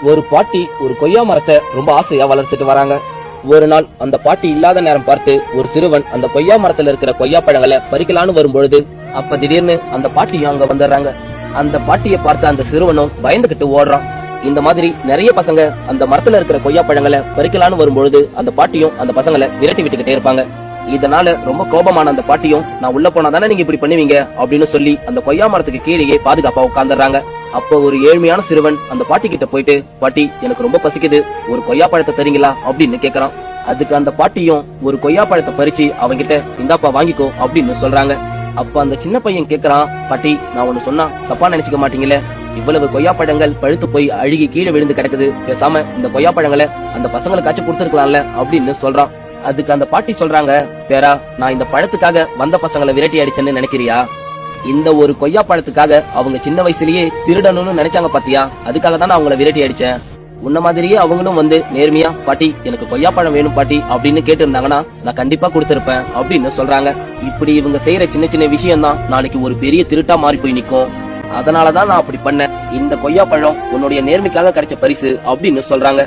ஒரு பாட்டி ஒரு கொய்யா மரத்தை ரொம்ப ஆசையா வளர்த்துட்டு வராங்க. ஒரு நாள் அந்த பாட்டி இல்லாத நேரம் பார்த்து ஒரு சிறுவன் அந்த கொய்யா மரத்துல இருக்கிற கொய்யா பழங்களை பறிக்கலான்னு வரும்பொழுது அப்ப திடீர்னு அந்த பாட்டியும் அங்க வந்துடுறாங்க. அந்த பாட்டியை பார்த்த அந்த சிறுவனும் பயந்துகிட்டு ஓடுறான். இந்த மாதிரி நிறைய பசங்க அந்த மரத்துல இருக்கிற கொய்யா பழங்களை பறிக்கலான்னு வரும்பொழுது அந்த பாட்டியும் அந்த பசங்களை விரட்டி விட்டுக்கிட்டே இருப்பாங்க. இதனால ரொம்ப கோபமான அந்த பாட்டியும், நான் உள்ள போனா தானே நீங்க இப்படி பண்ணுவீங்க அப்படின்னு சொல்லி அந்த கொய்யா மரத்துக்கு கீழேயே பாதுகாப்பா உட்கார்ந்துடுறாங்க. அப்போ ஒரு ஏழ்மையான சிறுவன் அந்த பாட்டி கிட்ட போயிட்டு, பாட்டி எனக்கு ரொம்ப பசிக்குது, ஒரு கொய்யா பழத்தை தரீங்களா அப்படின்னு கேக்குறான். அதுக்கு அந்த பாட்டியும் ஒரு கொய்யா பழத்தை பறிச்சு அவங்கிட்ட, இந்தாப்பா வாங்கிக்கோ அப்படின்னு சொல்றாங்க. அப்ப அந்த சின்ன பையன் கேக்குறான், பாட்டி நான் ஒண்ணு சொன்னா தப்பா நினைச்சுக்க மாட்டீங்களே, இவ்வளவு கொய்யா பழங்கள் பழுத்து போய் அழுகி கீழே விழுந்து கிடக்குது, பேசாம இந்த கொய்யா பழங்களை அந்த பசங்களுக்காச்சும் கொடுத்துருக்கலாம்ல அப்படின்னு சொல்றான். அதுக்கு அந்த பாட்டி சொல்றாங்க, பேரா நான் இந்த பழத்துக்காக வந்த பசங்களை விரட்டி அடிச்சேன்னு நினைக்கிறியா? இந்த ஒரு கொய்யா பழத்துக்காக அவங்க சின்ன வயசுலயே திருடணும்னு நினைச்சாங்க பாத்தியா, அதுக்காக தான் நான் அவங்கள விரட்டி அடிச்சேன். உன்ன மாதிரியே அவங்களும் வந்து நேர்மையா, பாட்டி எனக்கு கொய்யா பழம் வேணும் பாட்டி அப்படின்னு கேட்டு இருந்தாங்கன்னா நான் கண்டிப்பா கொடுத்திருப்பேன் அப்படின்னு சொல்றாங்க. இப்படி இவங்க செய்யற சின்ன சின்ன விஷயம் தான் நாளைக்கு ஒரு பெரிய திருட்டா மாறி போய் நிக்கும். அதனாலதான் நான் அப்படி பண்ணேன். இந்த கொய்யா பழம் உன்னுடைய நேர்மைக்காக கிடைச்ச பரிசு அப்படின்னு சொல்றாங்க.